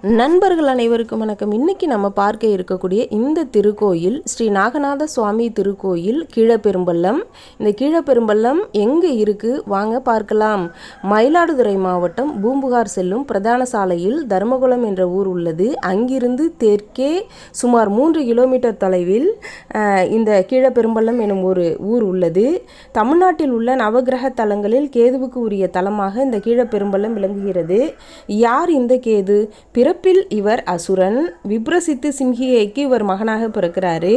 நண்பர்கள் அனைவருக்கும் வணக்கம். இன்னைக்கு நம்ம பார்க்க இருக்கக்கூடிய இந்த திருக்கோயில் ஸ்ரீ நாகநாத சுவாமி திருக்கோயில் கீழப்பெரும்பள்ளம். இந்த கீழப்பெரும்பள்ளம் எங்கே இருக்குது வாங்க பார்க்கலாம். மயிலாடுதுறை மாவட்டம் பூம்புகார் செல்லும் பிரதான சாலையில் தர்மகுளம் என்ற ஊர் உள்ளது. அங்கிருந்து தெற்கே சுமார் 3 கிலோமீட்டர் தொலைவில் இந்த கீழப்பெரும்பள்ளம் எனும் ஒரு ஊர் உள்ளது. தமிழ்நாட்டில் உள்ள நவகிரக தலங்களில் கேதுவுக்கு உரிய தலமாக இந்த கீழப்பெரும்பள்ளம் விளங்குகிறது. யார் இந்த கேது? பிறப்பில் இவர் அசுரன். விப்ரசித்து சிம்ஹியைக்கு இவர் மகனாக பிறக்கிறாரு.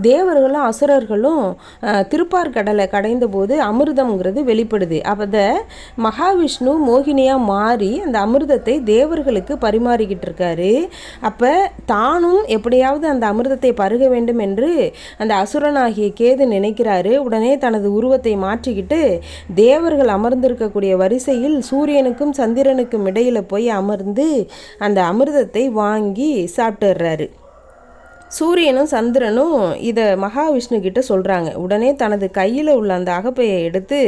தேவர்களும் அசுரர்களும் திருப்பார்கடலை கடைந்த போது அமிர்தம்ங்கிறது வெளிப்படுது. அப்போ மகாவிஷ்ணு மோகினியாக மாறி அந்த அமிர்தத்தை தேவர்களுக்கு பரிமாறிக்கிட்டு இருக்காரு. அப்போ தானும் எப்படியாவது அந்த அமிர்தத்தை பருக வேண்டும் என்று அந்த அசுரனாகிய கேது நினைக்கிறாரு. உடனே தனது உருவத்தை மாற்றிக்கிட்டு தேவர்கள் அமர்ந்திருக்கக்கூடிய வரிசையில் சூரியனுக்கும் சந்திரனுக்கும் இடையில் போய் அமர்ந்து அந்த அமிர்தத்தை வாங்கி சாப்பிட்டுறாரு. சூரியனும் சந்திரனும் இதை மகாவிஷ்ணு கிட்ட சொல்கிறாங்க. உடனே தனது கையில் உள்ள அந்த அகப்பையை எடுத்து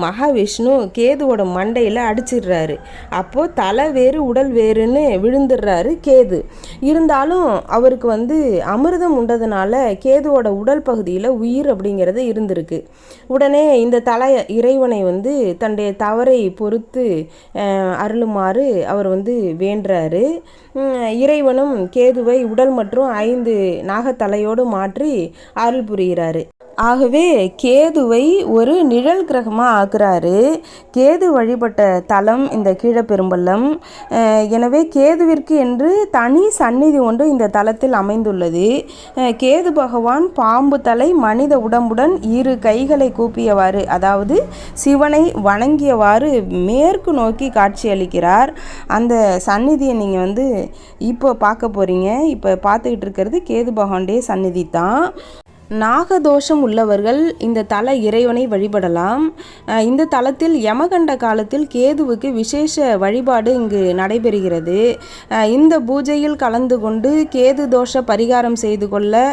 மகாவிஷ்ணு கேதுவோட மண்டையில் அடிச்சிடுறாரு. அப்போது தலை வேறு உடல் வேறுன்னு விழுந்துடுறாரு கேது. இருந்தாலும் அவருக்கு அமிர்தம் உண்டதுனால கேதுவோட உடல் பகுதியில் உயிர் அப்படிங்கிறது இருந்திருக்கு. உடனே இந்த தலை இறைவனை தன்னுடைய தவறை பொறுத்து அருளுமாறு அவர் வேண்டுறாரு. இறைவனும் கேதுவை உடல் மற்றும் 5 நாகத்தலையோடு மாற்றி அருள் புரிகிறாரு. ஆகவே கேதுவை ஒரு நிழல் கிரகமாக ஆக்குறாரு. கேது வழிபட்ட தலம் இந்த கீழப்பெரும்பள்ளம். எனவே கேதுவிற்கு என்று தனி சந்நிதி ஒன்று இந்த தலத்தில் அமைந்துள்ளது. கேது பகவான் பாம்பு தலை மனித உடம்புடன் 2 கைகளை கூப்பியவாறு, அதாவது சிவனை வணங்கியவாறு மேற்கு நோக்கி காட்சியளிக்கிறார். அந்த சந்நிதியை நீங்கள் இப்போ பார்க்க போகிறீங்க. இப்போ பார்த்துக்கிட்டு இருக்கிறது கேது பகவானுடைய சந்நிதி தான். நாகதோஷம் உள்ளவர்கள் இந்த தல இறைவனை வழிபடலாம். இந்த தலத்தில் யமகண்ட காலத்தில் கேதுவுக்கு விசேஷ வழிபாடு இங்கு நடைபெறுகிறது. இந்த பூஜையில் கலந்து கொண்டு கேது தோஷ பரிகாரம் செய்து கொள்ள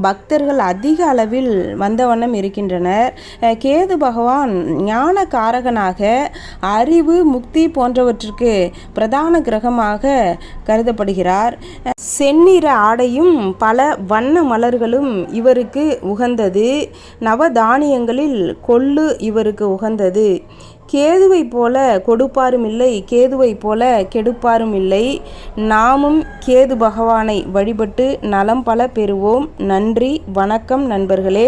பக்தர்கள் அதிக அளவில் வந்த வண்ணம் இருக்கின்றனர். கேது பகவான் ஞான காரகனாக அறிவு முக்தி போன்றவற்றிற்கு பிரதான கிரகமாக கருதப்படுகிறார். செந்நிற ஆடையும் பல வண்ண மலர்களும் இவருக்கு உகந்தது. நவதானியங்களில் கொள்ளு இவருக்கு உகந்தது. கேதுவை போல கொடுப்பாரும் இல்லை, கேதுவை போல கெடுப்பாரும் இல்லை. நாமும் கேது பகவானை வழிபட்டு நலம் பல பெறுவோம். நன்றி, வணக்கம் நண்பர்களே.